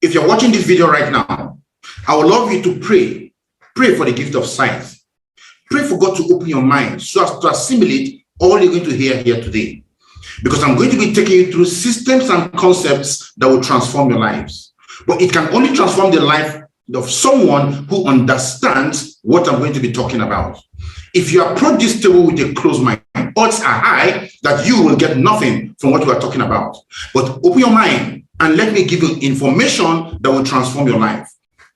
if you're watching this video right now, I would love you to pray. Pray for the gift of sight. Pray for God to open your mind so as to assimilate all you're going to hear here today. Because I'm going to be taking you through systems and concepts that will transform your lives. But it can only transform the life of someone who understands what I'm going to be talking about. If you approach this table with a closed mind, odds are high that you will get nothing from what we are talking about. But open your mind and let me give you information that will transform your life.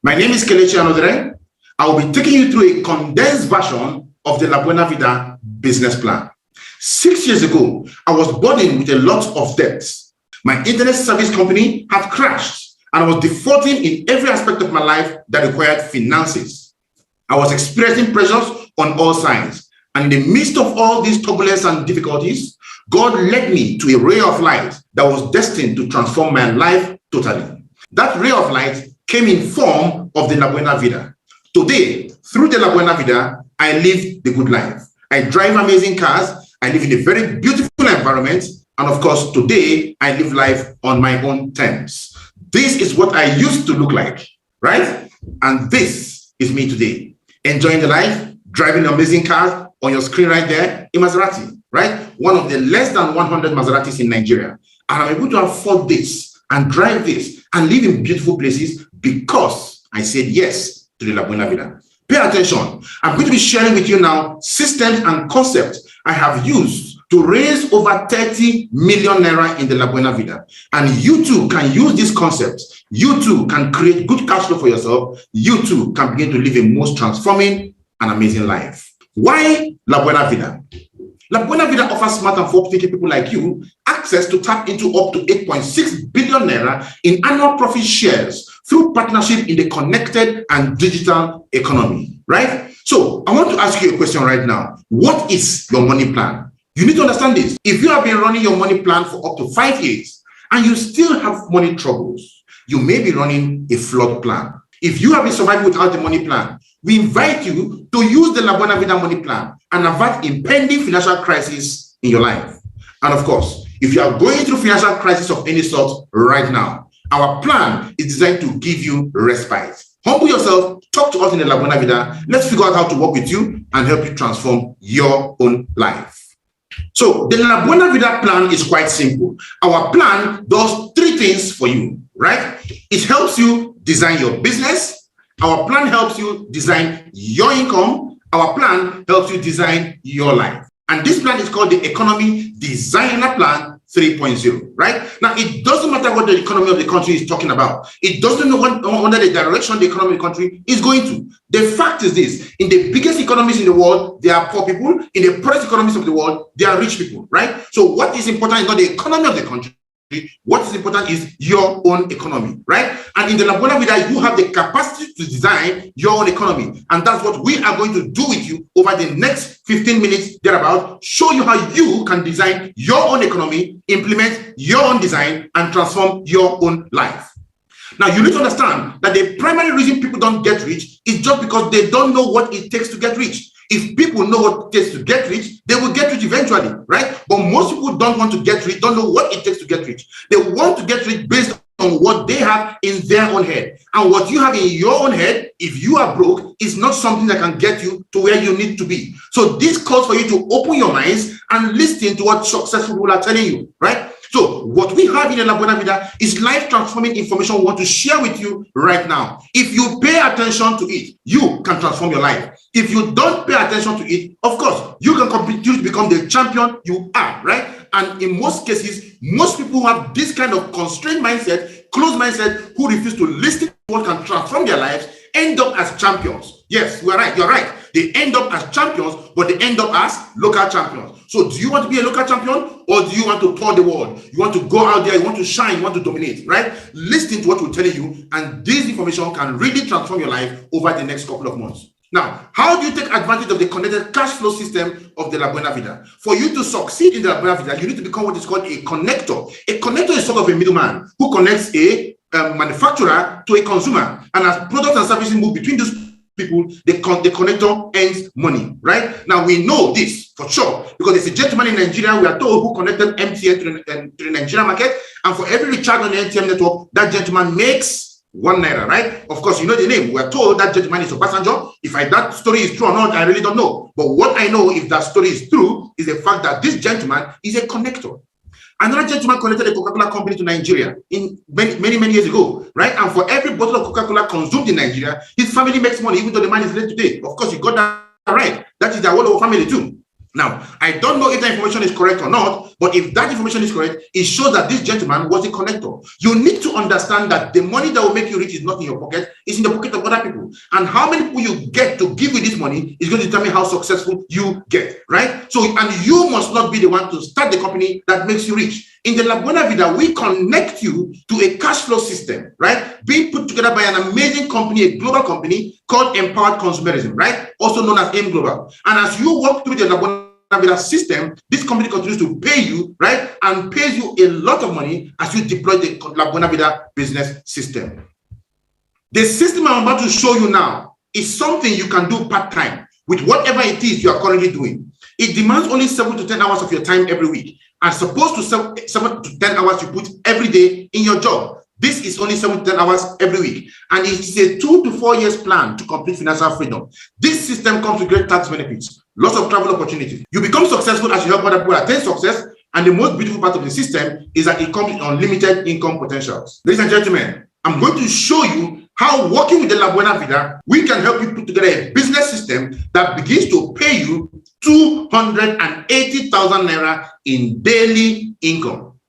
My name is Kelechi Anodere. I will be taking you through a condensed version of the La Buena Vida business plan. 6 years ago, I was burdened with a lot of debts. My internet service company had crashed, and I was defaulting in every aspect of my life that required finances. I was experiencing pressures on all sides. And in the midst of all these turbulence and difficulties, God led me to a ray of light that was destined to transform my life totally. That ray of light came in form of the La Buena Vida. Today, through the La Buena Vida, I live the good life. I drive amazing cars. I live in a very beautiful environment. And of course, today, I live life on my own terms. This is what I used to look like, right? And this is me today. Enjoying the life, driving amazing cars. On your screen right there, a Maserati, right? One of the less than 100 Maseratis in Nigeria. And I'm able to afford this and drive this and live in beautiful places because I said yes to the La Buena Vida. Pay attention. I'm going to be sharing with you now systems and concepts I have used to raise over 30 million naira in the La Buena Vida. And you too can use these concepts. You too can create good cash flow for yourself. You too can begin to live a most transforming and amazing life. Why La Buena Vida? La Buena Vida offers smart and forward-thinking people like you access to tap into up to 8.6 billion naira in annual profit shares through partnership in the connected and digital economy, right? So I want to ask you a question right now. What is your money plan? You need to understand this. If you have been running your money plan for up to 5 years and you still have money troubles, you may be running a flawed plan. If you have been surviving without the money plan, we invite you to use the La Buena Vida money plan and avert impending financial crisis in your life. And of course, if you are going through financial crisis of any sort right now, our plan is designed to give you respite. Humble yourself, talk to us in the La Buena Vida. Let's figure out how to work with you and help you transform your own life. So the La Buena Vida plan is quite simple. Our plan does 3 things for you, right? It helps you design your business. Our plan helps you design your income. Our plan helps you design your life. And this plan is called the Economy Designer Plan 3.0, right? Now, it doesn't matter what the economy of the country is talking about. It doesn't know what the direction the economy of the country is going to. The fact is this: in the biggest economies in the world, there are poor people. In the poorest economies of the world, there are rich people, right? So what is important is not the economy of the country. What is important is your own economy, right? And in the La Buena Vida, you have the capacity to design your own economy. And that's what we are going to do with you over the next 15 minutes thereabout. Show you how you can design your own economy, implement your own design, and transform your own life. Now, you need to understand that the primary reason people don't get rich is just because they don't know what it takes to get rich. If people know what it takes to get rich, they will get rich eventually, right? But most people don't want to get rich, don't know what it takes to get rich. They want to get rich based on what they have in their own head. And what you have in your own head, if you are broke, is not something that can get you to where you need to be. So this calls for you to open your minds and listen to what successful people are telling you, right? So what we have in the La Buena Vida is life-transforming information we want to share with you right now. If you pay attention to it, you can transform your life. If you don't pay attention to it, of course, you can continue to become the champion you are, right? And in most cases, most people who have this kind of constrained mindset, closed mindset, who refuse to listen to what can transform their lives, end up as champions. Yes, we're right, you're right. They end up as champions, but they end up as local champions. So do you want to be a local champion, or do you want to tour the world? You want to go out there, you want to shine, you want to dominate, right? Listen to what we're telling you, and this information can really transform your life over the next couple of months. Now, how do you take advantage of the connected cash flow system of the La Buena Vida? For you to succeed in the La Buena Vida, you need to become what is called a connector. A connector is sort of a middleman who connects a manufacturer to a consumer. And as products and services move between those people, the connector earns money, right? Now, we know this for sure because there's a gentleman in Nigeria, we are told, who connected MTN to the Nigerian market. And for every recharge on the MTN network, that gentleman makes 1 naira, right? Of course, you know the name. We are told that gentleman is Obasanjo. If that story is true or not, I really don't know. But what I know, if that story is true, is the fact that this gentleman is a connector. Another gentleman connected a Coca-Cola company to Nigeria in many years ago, right? And for every bottle of Coca-Cola consumed in Nigeria, his family makes money, even though the man is late today. Of course, you got that right. That is the whole of family too. Now, I don't know if that information is correct or not, but if that information is correct, it shows that this gentleman was a connector. You need to understand that the money that will make you rich is not in your pocket, it's in the pocket of other people. And how many people you get to give you this money is going to determine how successful you get, right? So, and you must not be the one to start the company that makes you rich. In the La Buena Vida, we connect you to a cash flow system, right? Being put together by an amazing company, a global company called Empowered Consumerism, right? Also known as AIM Global. And as you walk through the La Buena Vida system, this company continues to pay you, right? And pays you a lot of money as you deploy the La Buena Vida business system. The system I'm about to show you now is something you can do part-time with whatever it is you are currently doing. It demands only 7 to 10 hours of your time every week, and supposed to 7 to 10 hours you put every day in your job. This is only 7 to 10 hours every week, and it is a 2 to 4 years plan to complete financial freedom. This system comes with great tax benefits, lots of travel opportunities. You become successful as you help other people attain success, and the most beautiful part of the system is that it comes with unlimited income potentials. Ladies and gentlemen, I'm going to show you how, working with the La Buena Vida, we can help you put together a business system that begins to pay you 280,000 naira in daily income.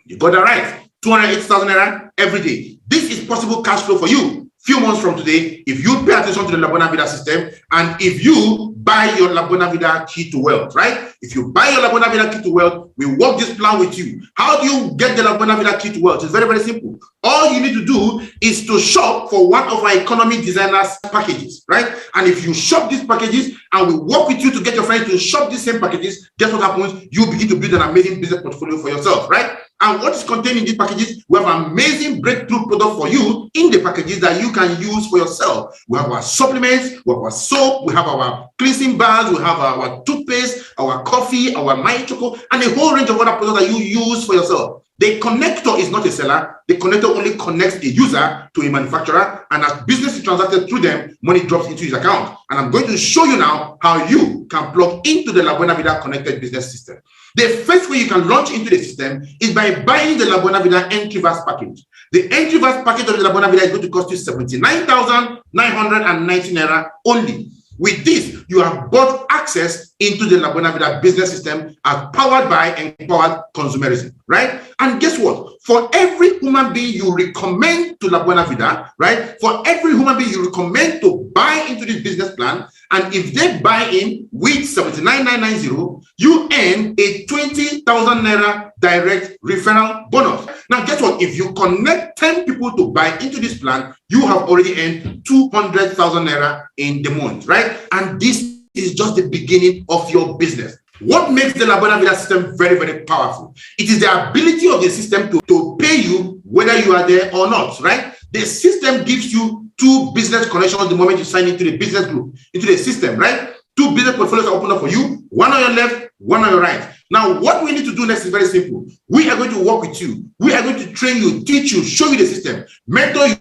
You got that right. 280,000 naira every day. This is possible cash flow for you few months from today if you pay attention to the La Buena Vida system and if you buy your La Buena Vida key to wealth, right? If you buy your La Buena Vida key to wealth, we work this plan with you. How do you get the La Buena Vida key to wealth? It's very, very simple. All you need to do is to shop for one of our economy designers packages, right? And if you shop these packages and we work with you to get your friends to shop these same packages, guess what happens? You begin to build an amazing business portfolio for yourself, right? And what is contained in these packages? We have amazing breakthrough product for you in the packages that you can use for yourself. We have our supplements, we have our soap, we have our cleansing bars, we have our toothpaste, our coffee, our My Choco, and a whole range of other products that you use for yourself. The connector is not a seller. The connector only connects a user to a manufacturer, and as business is transacted through them, money drops into his account. And I'm going to show you now how you can plug into the La Buena Vida connected business system. The first way you can launch into the system is by buying the La Buena Vida Entry-Verse package. The Entry-Verse package of the La Buena Vida is going to cost you 79,990 naira only. With this, you have bought access into the La Buena Vida business system as powered by Empowered Consumerism, right? And guess what? For every human being you recommend to La Buena Vida, right? For every human being you recommend to buy into this business plan, and if they buy in with 79,990, you earn a 20,000 naira direct referral bonus. Now, guess what? If you connect 10 people to buy into this plan, you have already earned 200,000 naira in the month, right? And this is just the beginning of your business. What makes the La Buena Vida system very, very powerful? It is the ability of the system to pay you whether you are there or not, right? The system gives you 2 business connections the moment you sign into the business group, into the system, right? 2 business portfolios are open up for you, one on your left, one on your right. Now, what we need to do next is very simple. We are going to work with you. We are going to train you, teach you, show you the system, mentor you,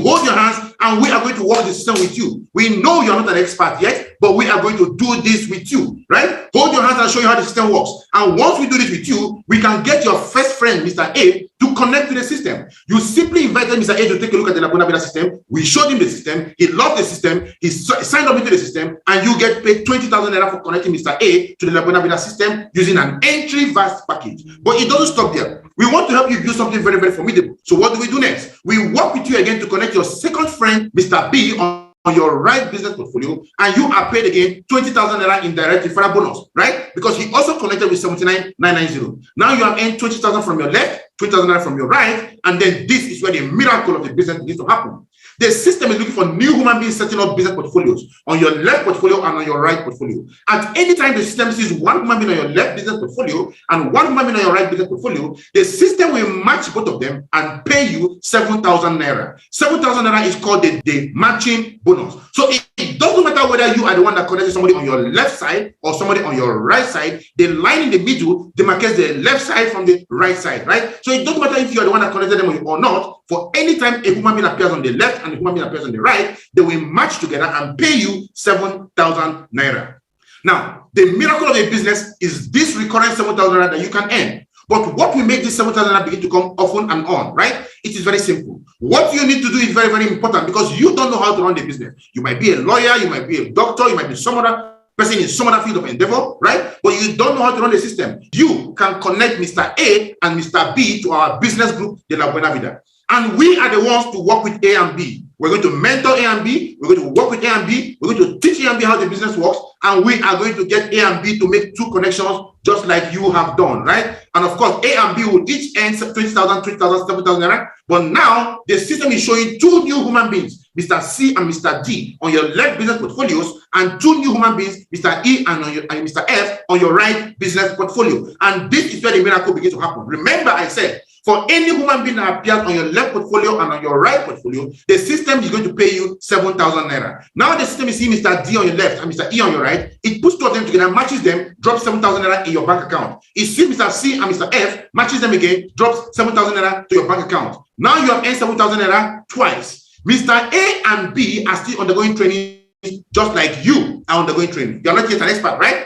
hold your hands, and we are going to work the system with you. We know you're not an expert yet, but we are going to do this with you, right? Hold your hands and show you how the system works. And once we do this with you, we can get your first friend, Mr. A, to connect to the system. You simply invited Mr. A to take a look at the La Buena Vida system. We showed him the system. He loved the system. He signed up into the system, and you get paid 20,000 naira for connecting Mr. A to the La Buena Vida system using an Entry-Verse package. But it doesn't stop there. We want to help you do something very, very formidable. So what do we do next? We work with you again to connect your second friend, Mr. B, on your right business portfolio, and you are paid again 20,000 naira in direct referral bonus, right? Because he also connected with 79,990. Now you have earned 20,000 from your left, 20,000 naira from your right, and then this is where the miracle of the business begins to happen. The system is looking for new human beings setting up business portfolios on your left portfolio and on your right portfolio. At any time the system sees one human being on your left business portfolio and one human being on your right business portfolio, the system will match both of them and pay you 7,000 naira. 7,000 naira is called the matching bonus. So it doesn't matter whether you are the one that connected somebody on your left side or somebody on your right side. The line in the middle demarcates the left side from the right side, right? So it doesn't matter if you are the one that connected them or not. For any time a human being appears on the left and a human being appears on the right, they will match together and pay you 7,000 naira. Now, the miracle of a business is this recurrent 7,000 naira that you can earn. But what will make this 7,000 naira begin to come often and on, right? It is very simple. What you need to do is very, very important, because you don't know how to run the business. You might be a lawyer, you might be a doctor, you might be some other person in some other field of endeavor, right? But you don't know how to run the system. You can connect Mr. A and Mr. B to our business group, De La Buena Vida. And we are the ones to work with A and B. We're going to mentor A and B. We're going to work with A and B. We're going to teach A and B how the business works. And we are going to get A and B to make 2 connections, just like you have done, right? And of course, A and B will each earn 20,000, 20,000, 7,000 naira. But now the system is showing 2 new human beings, Mr. C and Mr. D, on your left business portfolios, and 2 new human beings, Mr. E and Mr. F, on your right business portfolio. And this is where the miracle begins to happen. Remember, I said, for any human being that appears on your left portfolio and on your right portfolio, the system is going to pay you 7,000 naira. Now the system is seeing Mr. D on your left and Mr. E on your right. It puts 2 of them together, matches them, drops 7,000 naira in your bank account. It sees Mr. C and Mr. F, matches them again, drops 7,000 naira to your bank account. Now you have earned 7,000 naira twice. Mr. A and B are still undergoing training, just like you are undergoing training. You are not yet an expert, right?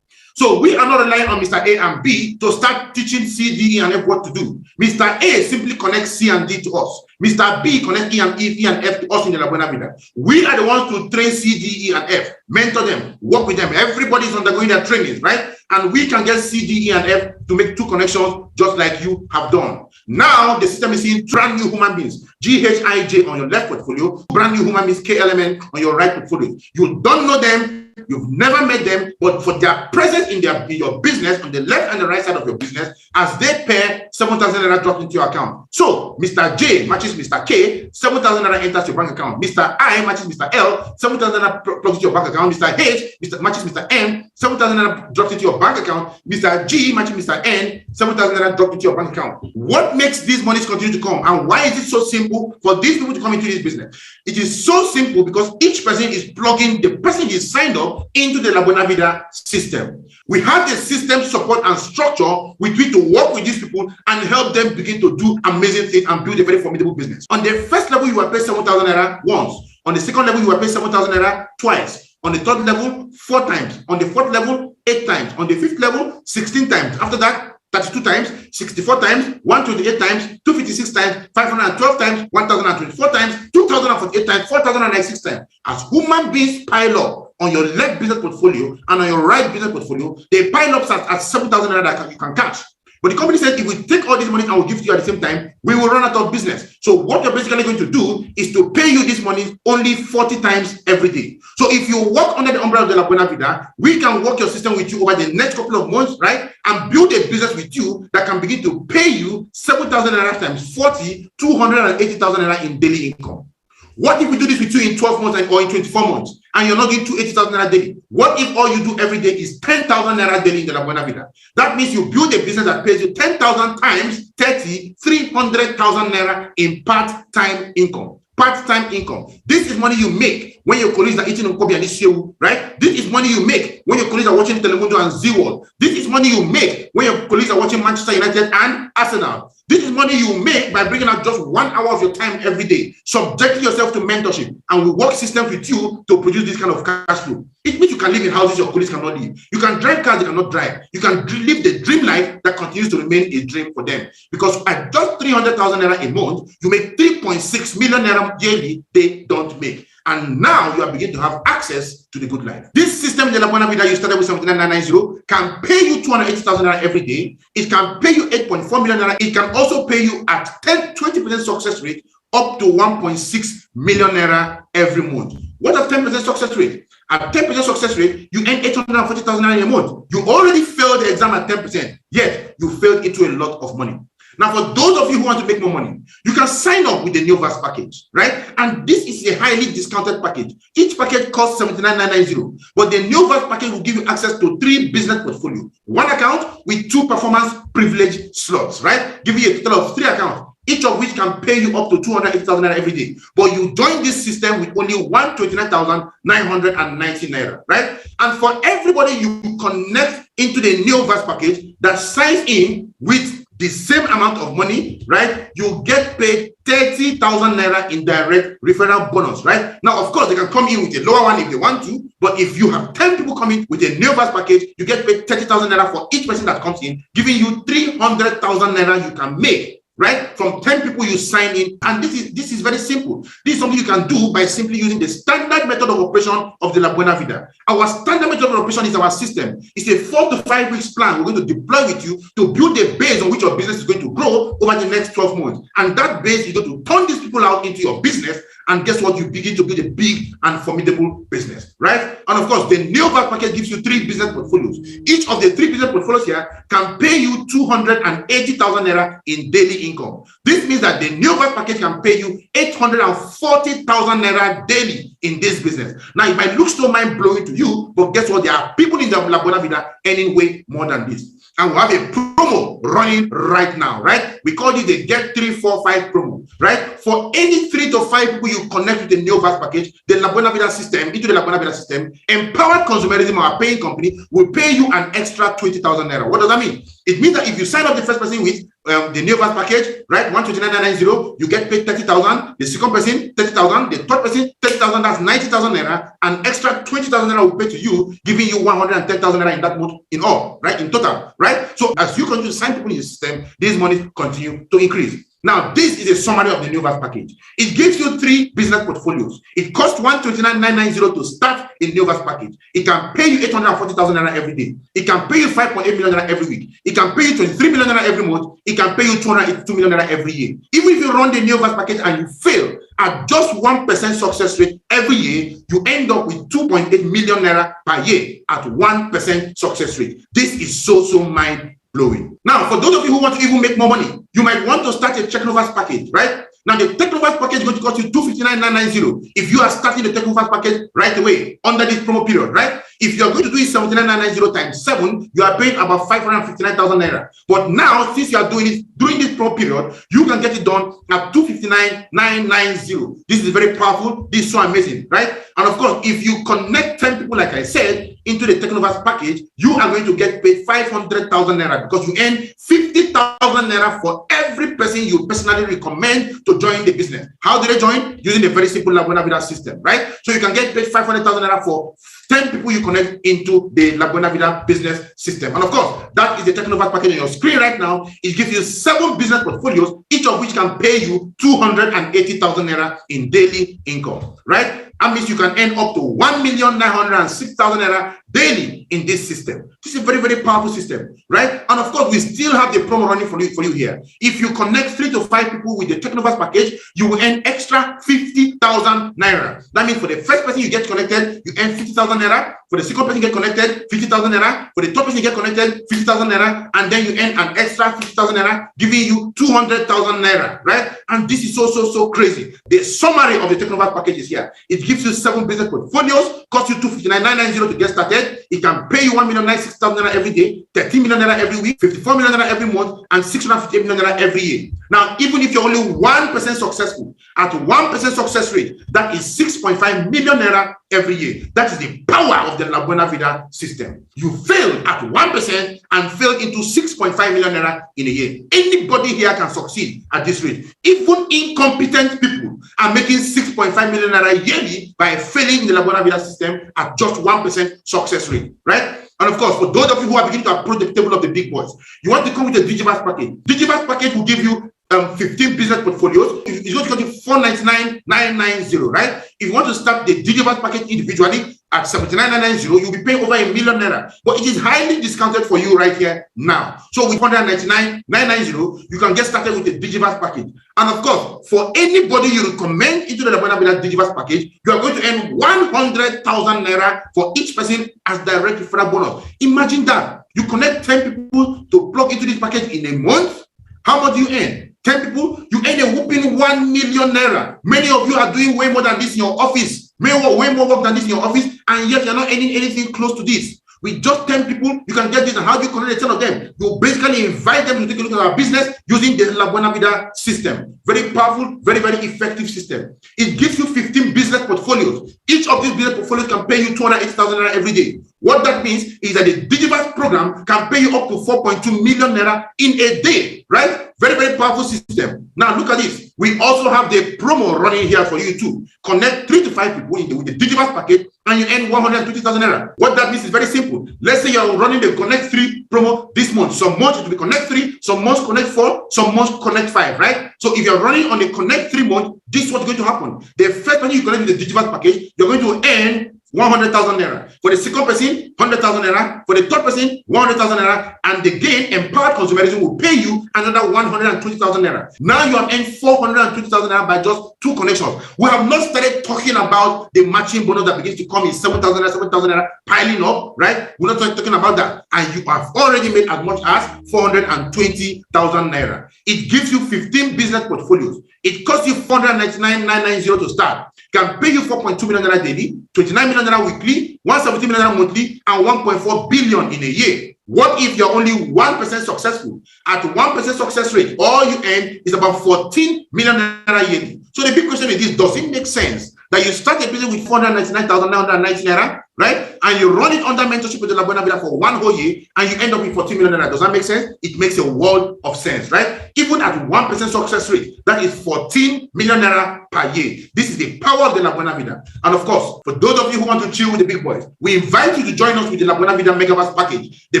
So we are not relying on Mr. A and B to start teaching C, D, E, and F what to do. Mr. A simply connects C and D to us. Mr. B connects E and F to us in the La Buena Vida. We are the ones to train C, D, E, and F, mentor them, work with them. Everybody is undergoing their trainings, right? And we can get C, D, E, and F to make 2 connections, just like you have done. Now the system is seeing brand new human beings, GHIJ on your left portfolio, brand new human beings, KLMN on your right portfolio. You don't know them. You've never met them, but for their presence in your business, on the left and the right side of your business, as they pair, 7,000 naira dropped into your account. So Mr. J matches Mr. K, 7,000 naira enters your bank account. Mr. I matches Mr. L, 7,000 naira plugs into your bank account. Mr. H matches Mr. M, 7,000 naira dropped into your bank account. Mr. G matches Mr. N, 7,000 naira dropped into your bank account. What makes these monies continue to come, and why is it so simple for these people to come into this business? It is so simple because each person is plugging the person is signed up into the La Buena Vida system. We have the system support and structure with which to work with these people and help them begin to do amazing things and build a very formidable business. On the first level, you will pay 7,000 naira once. On the second level, you will pay 7,000 naira twice. On the third level, 4 times. On the fourth level, 8 times. On the fifth level, 16 times. After that, 32 times, 64 times, 128 times, 256 times, 512 times, 1,024 times, 2,048 times, 4,096 times. As human beings pile up on your left business portfolio and on your right business portfolio, they pile up at 7,000 naira that you can catch. But the company said, if we take all this money and we give to you at the same time, we will run out of business. So what you're basically going to do is to pay you this money only 40 times every day. So if you work under the umbrella of the La Buena Vida, we can work your system with you over the next couple of months, right? And build a business with you that can begin to pay you 7,000 naira times 40, 280,000 naira in daily income. What if we do this with you in 12 months or in 24 months and you're not getting 280,000 naira daily? What if all you do every day is 10,000 naira daily in the La Buena Vida? That means you build a business that pays you 10,000 times 30, 300,000 naira in part-time income. Part-time income. This is money you make when your colleagues are eating Nkobi and Ishewu, right? This is money you make when your colleagues are watching Telemundo and Z-World. This is money you make when your colleagues are watching Manchester United and Arsenal. This is money you make by bringing out just 1 hour of your time every day, subjecting yourself to mentorship, and we work systems with you to produce this kind of cash flow. It means you can live in houses your colleagues cannot live. You can drive cars they cannot drive. You can live the dream life that continues to remain a dream for them. Because at just 300,000 naira a month, you make 3.6 million naira yearly they don't make. And now you are beginning to have access to the good life. This system, the La Buena Vida you started with 79,990, can pay you 280,000 naira every day. It can pay you 8.4 million naira. It can also pay you at 20% success rate up to 1.6 million naira every month. What is 10% success rate? At 10% success rate, you earn 840,000 naira a month. You already failed the exam at 10%, yet you failed into a lot of money. Now, for those of you who want to make more money, you can sign up with the Neovas package, right? And this is a highly discounted package. Each package costs 79,990, but the Neovas package will give you access to 3 business portfolios, 1 account with 2 performance privilege slots, right? Give you a total of 3 accounts. each of which can pay you up to 280,000 naira every day. But you join this system with only 129,990 naira, right? And for everybody you connect into the Neoverse package that signs in with the same amount of money, right? You get paid 30,000 naira in direct referral bonus, right? Now, of course, they can come in with a lower one if they want to, but if you have 10 people coming with a Neoverse package, you get paid 30,000 naira for each person that comes in, giving you 300,000 naira you can make, right? From 10 people you sign in. And this is very simple. This is something you can do by simply using the standard method of operation of the La Buena Vida. Our standard method of operation is our system. It's a 4 to 5 weeks plan we're going to deploy with you to build a base on which your business is going to grow over the next 12 months. And that base is going to turn these people out into your business. And guess what? You begin to build a big and formidable business, right? And of course, the Neoverse package gives you 3 business portfolios. Each of the 3 business portfolios here can pay you 280,000 naira in daily income. This means that the Neoverse package can pay you 840,000 naira daily in this business. Now, it might look so mind-blowing to you, but guess what? There are people in the La Buena Vida earning way more than this. And we have a promo running right now, right? We call it the Get 3, 4, 5 promo, right? For any 3 to 5 people you connect with the Neoverse package, the La Buena Vida system, into the La Buena Vida system, Empowered Consumerism, our paying company, will pay you an extra 20,000 naira. What does that mean? It means that if you sign up the first person with the Neoverse package, right, 129,990, you get paid 30,000. The second person, 30,000. The third person, 30,000. That's 90,000 naira. An extra 20,000 naira will pay to you, giving you 110,000 naira in that month in all, right, in total, right? So as you continue to sign people in the system, these monies continue to increase. Now, this is a summary of the Neoverse package. It gives you 3 business portfolios. It costs 129,990 to start a Neoverse package. It can pay you 840,000 naira every day. It can pay you 5.8 million naira every week. It can pay you 23 million naira every month. It can pay you 282 million naira every year. Even if you run the Neoverse package and you fail at just 1% success rate every year, you end up with 2.8 million naira per year at 1% success rate. This is so mind-blowing. Now, for those of you who want to even make more money, you might want to start a Technoverse package, right? Now, the Technoverse package is going to cost you 259,990 if you are starting the Technoverse package right away under this promo period, right? If you're going to do it 79,990 times 7, you are paying about 559,000 naira. But now, since you are doing it during this promo period, you can get it done at 259,990. This is very powerful. This is so amazing, right? And of course, if you connect 10 people, like I said, into the Technoverse package, you are going to get paid 500,000 naira because you earn 50,000 naira for every person you personally recommend to join the business. How do they join? Using a very simple La Buena Vida system, right? So you can get paid 500,000 naira for 10 people you connect into the La Buena Vida business system. And of course, that is the Technoverse package on your screen right now. It gives you 7 business portfolios, each of which can pay you 280,000 naira in daily income, right? That means you can earn up to 1,906,000 naira daily in this system. This is a very, very powerful system, right? And of course, we still have the promo running for you here. If you connect 3 to 5 people with the Technoverse package, you will earn extra 50,000 naira. That means for the first person you get connected, you earn 50,000 naira. For the second person you get connected, 50,000 naira. For the third person you get connected, 50,000 naira. And then you earn an extra 50,000 naira, giving you 200,000 naira, right? And this is so crazy. The summary of the Technoverse package is here. It gives you 7 business portfolios, costs you 259,990 to get started. It can pay you 1,906,000 naira every day, 13 million naira every week, 54 million naira every month, and 658 million naira every year. Now, even if you're only 1% successful, at 1% success rate, that is 6.5 million naira every year. That is the power of the La Buena Vida system. You fail at 1% and fail into 6.5 million naira in a year. Anybody here can succeed at this rate. Even incompetent people are making 6.5 million naira yearly by failing in the La Buena Vida system at just 1% success rate, right? And of course, for those of you who are beginning to approach the table of the big boys, you want to come with a Digiverse package. Digiverse package will give you 15 business portfolios. It's going to cost you 499,990, right? If you want to start the Digiverse package individually at 79,990, you'll be paying over 1 million naira. But it is highly discounted for you right here now. So with 199,990, you can get started with the Digiverse package. And of course, for anybody you recommend into the La Buena Vida Digiverse package, you are going to earn 100,000 naira for each person as direct referral bonus. Imagine that. You connect 10 people to plug into this package in a month. How much do you earn? 10 people, you earn a whooping 1 million naira. Many of you are doing way more than this in your office. Way more work than this in your office, and yet you're not earning anything close to this. With just 10 people, you can get this. And how do you connect the 10 of them? You basically invite them to take a look at our business using the La Buena Vida system. Very powerful, very, very effective system. It gives you 15 business portfolios. Each of these business portfolios can pay you 280,000 naira every day. What that means is that the Digiverse program can pay you up to 4.2 million naira in a day, right? Very, very powerful system. Now look at this. We also have the promo running here for you too. Connect 3 to 5 people with the Digiverse package and you earn 120,000 naira. What that means is very simple. Let's say you're running the Connect 3 promo this month. Some months it will be Connect 3, some months Connect 4, some months Connect 5, right? So if you're running on the Connect 3 month, this is what's going to happen. The first time you connect with the Digiverse package, you're going to earn 100,000 naira. For the second person, 100,000 naira. For the third person, 100,000 naira. And the gain, Empowered Consumerism, will pay you another 120,000 naira. Now you have earned 420,000 naira by just 2 connections. We have not started talking about the matching bonus that begins to come in 7,000 naira, 7,000 naira, piling up, right? We're not talking about that. And you have already made as much as 420,000 naira. It gives you 15 business portfolios. It costs you 499,990 to start. Can pay you 4.2 million naira daily, 29 million naira weekly, 170 million naira monthly, and 1.4 billion in a year. What if you're only 1% successful? At 1% success rate, all you earn is about 14 million naira yearly. So the big question is this: does it make sense that you start a business with 499,990 naira, right? And you run it under mentorship with the La Buena Vida for 1 whole year, and you end up with 14 million naira? Does that make sense? It makes a world of sense, right? Even at 1% success rate, that is 14 million naira per year. This is the power of the La Buena Vida. And of course, for those of you who want to chill with the big boys, we invite you to join us with the La Buena Vida Megaverse package. The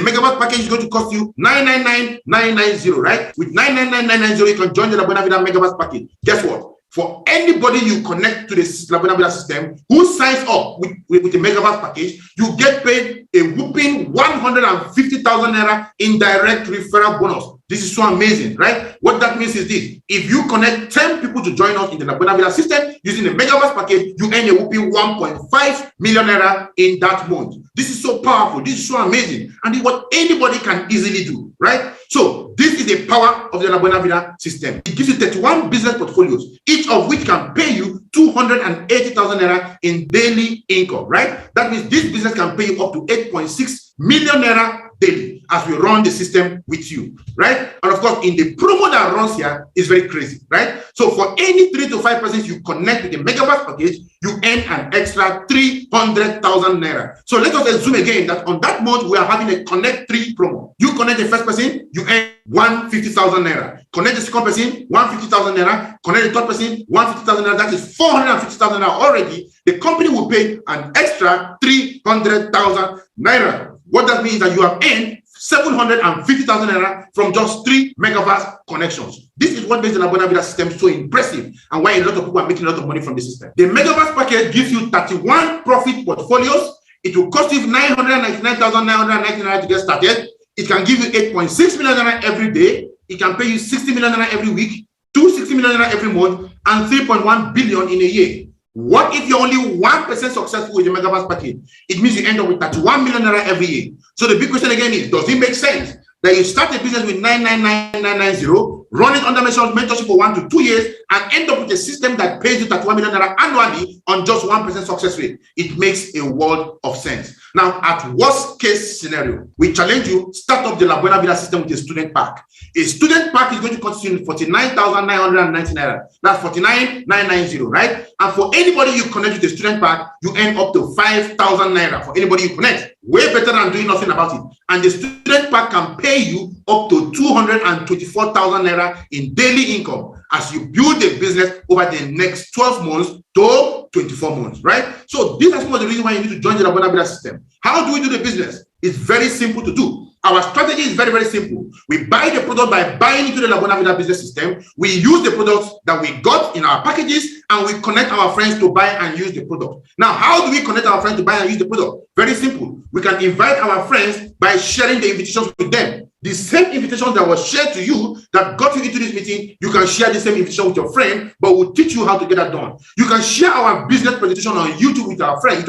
Megaverse package is going to cost you 999,990, right? With 999,990, you can join the La Buena Vida Megaverse package. Guess what? For anybody you connect to the La Buena Vida system who signs up with the Megaverse package, you get paid a whooping 150,000 naira in direct referral bonus. This is so amazing, right? What that means is this: if you connect 10 people to join us in the La Buena Vida system using the Megaverse package, you earn a whooping 1.5 million naira in that month. This is so powerful. This is so amazing. And this is what anybody can easily do, right? So this is the power of the La Buena Vida system. It gives you 31 business portfolios, each of which can pay you 280,000 naira in daily income, right? That means this business can pay you up to 8.6 million naira daily as we run the system with you, right? And of course, in the promo that runs here is very crazy, right? So for any 3 to 5 persons you connect with the Megaverse package, you earn an extra 300,000 naira. So let us assume again that on that month we are having a Connect 3 promo. You connect the first person, you earn 150,000 naira. Connect the second person, 150,000 naira. Connect the third person, 150,000 naira. That is 450,000 naira already. The company will pay an extra 300,000 naira. What that means is that you have earned 750,000 naira from just 3 Megaverse connections. This is what makes the La Buena Vida system so impressive and why a lot of people are making a lot of money from the system. The Megaverse package gives you 31 profit portfolios. It will cost you 999,990 naira to get started. It can give you 8.6 million naira every day. It can pay you 60 million naira every week, 260 million naira every month, and 3.1 billion in a year. What if you're only 1% successful with the Megaverse package? It means you end up with 31 million naira every year. So the big question again is, does it make sense that you start a business with 999,990, run it under mentorship for 1 to 2 years, and end up with a system that pays you 31 million naira annually on just 1% success rate? It makes a world of sense. Now, at worst case scenario, we challenge you, start up the La Buena Vida system with a student pack. A student pack is going to cost you 49,990 naira. That's 49,990, right? And for anybody you connect with a student pack, you earn up to 5,000 naira for anybody you connect. Way better than doing nothing about it. And the student pack can pay you up to 224,000 naira in daily income as you build a business over the next 12 months to 24 months, right? So these are some of the reasons why you need to join the La Buena Vida system. How do we do the business? It's very simple to do. Our strategy is very, very simple. We buy the product by buying into the La Buena Vida business system. We use the products that we got in our packages and we connect our friends to buy and use the product. Now, how do we connect our friends to buy and use the product? Very simple. We can invite our friends by sharing the invitations with them. The same invitation that was shared to you that got you into this meeting, you can share the same invitation with your friend, but we'll teach you how to get that done. You can share our business presentation on YouTube with your friends.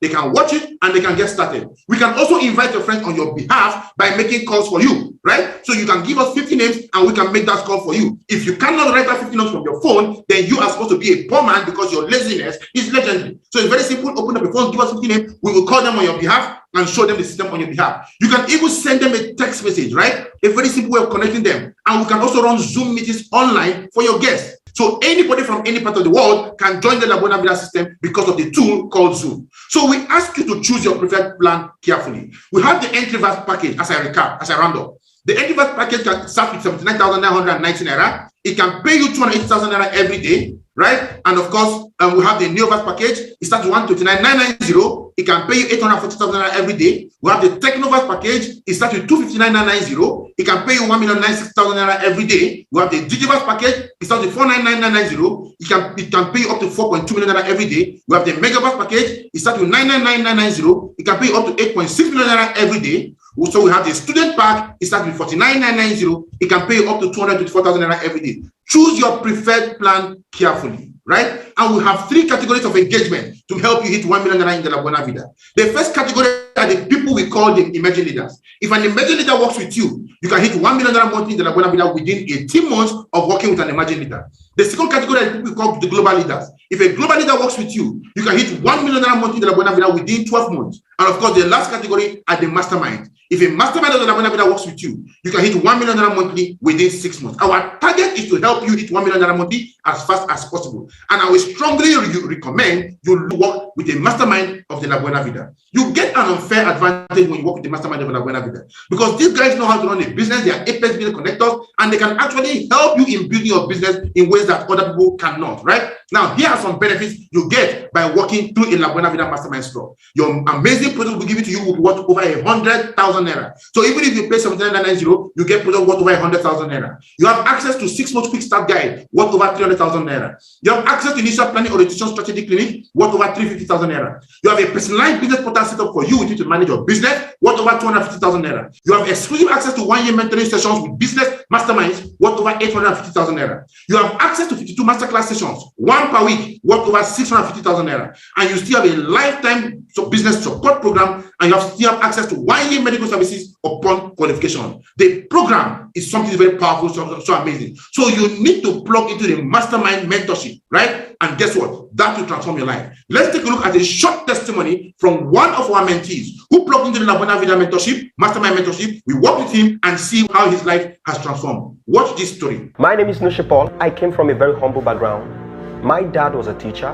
They can watch it and they can get started. We can also invite your friends on your behalf by making calls for you, right? So you can give us 50 names and we can make that call for you. If you cannot write that 50 names from your phone, then you are supposed to be a poor man because your laziness is legendary. So it's very simple. Open up your phone, give us 50 names. We will call them on your behalf. and show them the system on your behalf. You can even send them a text message, right? A very simple way of connecting them. And we can also run Zoom meetings online for your guests. So anybody from any part of the world can join the La Buena Vida system because of the tool called Zoom. So we ask you to choose your preferred plan carefully. We have the entry verse package, as I round up. The entry verse package can start with 79,990 naira. It can pay you 280,000 naira every day, right? And of course, we have the Neo verse package. It starts with 129,990. It can pay you 840,000 naira every day. We have the Techno verse package. It starts with 259,990. It can pay you 1,096,000 naira every day. We have the Digiverse package. It starts with 499,990. It can pay you up to 4.2 million naira every day. We have the Megaverse package. It starts with 999,990. It can pay you up to 8.6 million naira every day. So we have the Student Pack. It starts with 49,990. It can pay you up to 224,000 naira every day. Choose your preferred plan carefully, right? And we have 3 categories of engagement to help you hit 1 million naira in the La Buena Vida. The first category are the people we call the emerging leaders. If an emerging leader works with you, you can hit 1 million naira monthly in the La Buena Vida within 18 months of working with an emerging leader. The second category are the people we call the global leaders. If a global leader works with you, you can hit 1 million naira monthly in the La Buena Vida within 12 months. And of course, the last category are the mastermind. If a mastermind of the La Buena Vida works with you, you can hit 1 million naira monthly within 6 months. Our target is to help you hit 1 million naira monthly as fast as possible. And I will strongly recommend you work with a mastermind of the La Buena Vida. You get an unfair advantage when you work with the mastermind of the La Buena Vida, because these guys know how to run a business. They are apex business connectors, and they can actually help you in building your business in ways that other people cannot, right? Now, here are some benefits you get by working through a La Buena Vida mastermind store. Your amazing product will give it to you will be worth over 100,000 naira. So even if you pay 79,990, you get product worth over 100,000 naira. You have access to 6 months quick start guide worth over 300,000 naira. You have access to initial planning orientation strategy clinic worth over 350,000 naira. You have a personalized business portal set up for you to manage your business worth over 250,000 naira. You have exclusive access to 1-year mentoring sessions with business masterminds worth over 850,000 naira. You have access to 52 masterclass sessions, 1 per week, worth over 650,000 naira. And you still have a lifetime business support program, and you still have access to 1-year medical services upon qualification. The program is something very powerful, so amazing. So you need to plug into the mastermind mentorship, right? And guess what? That will transform your life. Let's take a look at a short testimony from one of our mentees who plugged into the La Buena Vida mentorship, mastermind mentorship. We worked with him and see how his life has transformed. Watch this story. My name is Nushe Paul. I came from a very humble background. My dad was a teacher.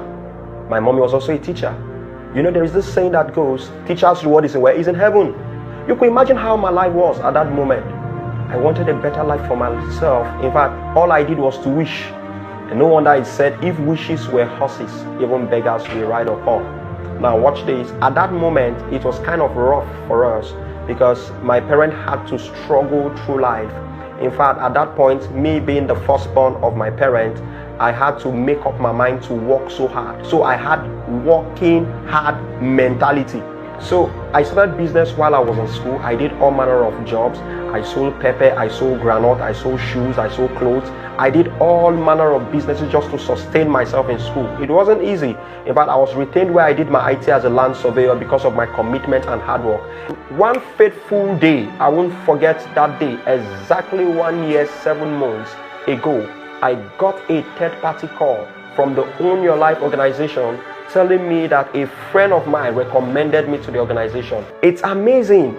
My mommy was also a teacher. You know, there is this saying that goes, teacher's reward is in heaven. You can imagine how my life was at that moment. I wanted a better life for myself. In fact, all I did was to wish. And no wonder it said, if wishes were horses, even beggars will ride upon. Now watch this. At that moment, it was kind of rough for us because my parents had to struggle through life. In fact, at that point, me being the firstborn of my parents, I had to make up my mind to work so hard. So I had working hard mentality. So I started business while I was in school. I did all manner of jobs. I sold pepper, I sold granite, I sold shoes, I sold clothes. I did all manner of businesses just to sustain myself in school. It wasn't easy. In fact, I was retained where I did my IT as a land surveyor because of my commitment and hard work. One fateful day, I won't forget that day, exactly 1 year, 7 months ago, I got a third-party call from the Own Your Life organization telling me that a friend of mine recommended me to the organization. It's amazing.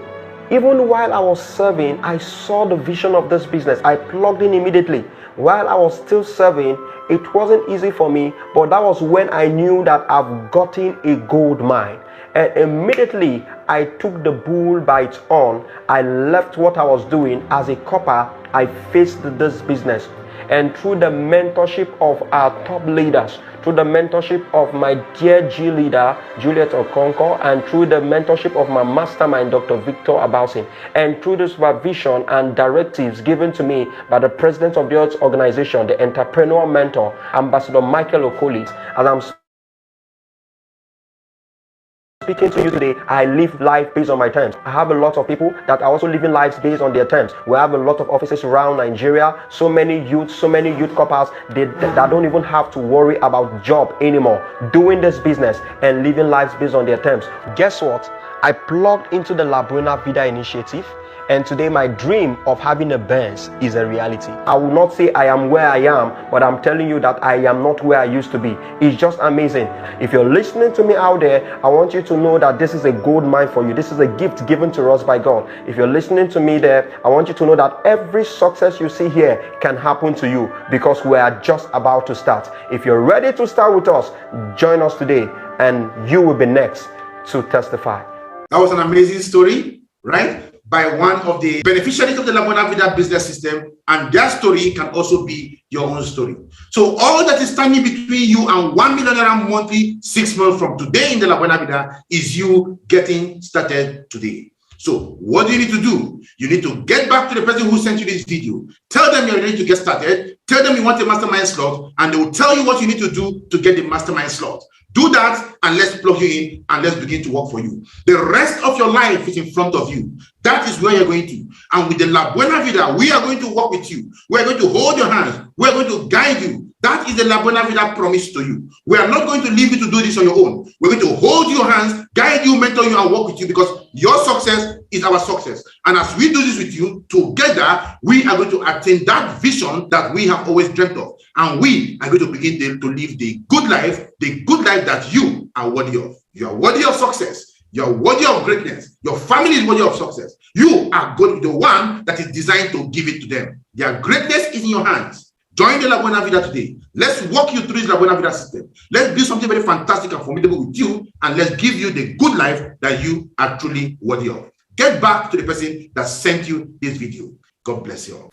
Even while I was serving, I saw the vision of this business. I plugged in immediately. While I was still serving, it wasn't easy for me, but that was when I knew that I've gotten a gold mine. And immediately, I took the bull by its horn. I left what I was doing as a copper. I faced this business. And through the mentorship of our top leaders, through the mentorship of my dear G leader, Juliet Okonkwo, and through the mentorship of my mastermind, Dr. Victor Abausin, and through the supervision and directives given to me by the president of the organization, the entrepreneur mentor, Ambassador Michael Okoli, and I'm speaking to you today, I live life based on my terms. I have a lot of people that are also living lives based on their terms. We have a lot of offices around Nigeria, so many youth couples that don't even have to worry about job anymore, doing this business and living lives based on their terms. Guess what? I plugged into the La Buena Vida initiative, And today my dream of having a Benz is a reality. I will not say I am where I am, but I'm telling you that I am not where I used to be. It's just amazing. If you're listening to me out there, I want you to know that this is a gold mine for you. This is a gift given to us by God. If you're listening to me there, I want you to know that every success you see here can happen to you, because we are just about to start. If you're ready to start with us, join us today and you will be next to testify. That was an amazing story, right? By one of the beneficiaries of the La Buena Vida business system, and their story can also be your own story. So all that is standing between you and 1 million naira monthly 6 months from today in the La Buena Vida is you getting started today. So what do you need to do? You need to get back to the person who sent you this video. Tell them you're ready to get started. Tell them you want a mastermind slot, and they will tell you what you need to do to get the mastermind slot. Do that, and let's plug you in, and let's begin to work for you. The rest of your life is in front of you. That is where you're going to. And with the La Buena Vida, we are going to work with you. We're going to hold your hands. We're going to guide you. That is the La Buena Vida promise to you. We are not going to leave you to do this on your own. We're going to hold your hands, guide you, mentor you, and work with you, because your success is our success. And as we do this with you, together, we are going to attain that vision that we have always dreamt of. And we are going to begin to live the good life that you are worthy of. You are worthy of success. You are worthy of greatness. Your family is worthy of success. You are going to be the one that is designed to give it to them. Their greatness is in your hands. Join the La Buena Vida today. Let's walk you through this La Buena Vida system. Let's do something very fantastic and formidable with you, and let's give you the good life that you are truly worthy of. Get back to the person that sent you this video. God bless you all.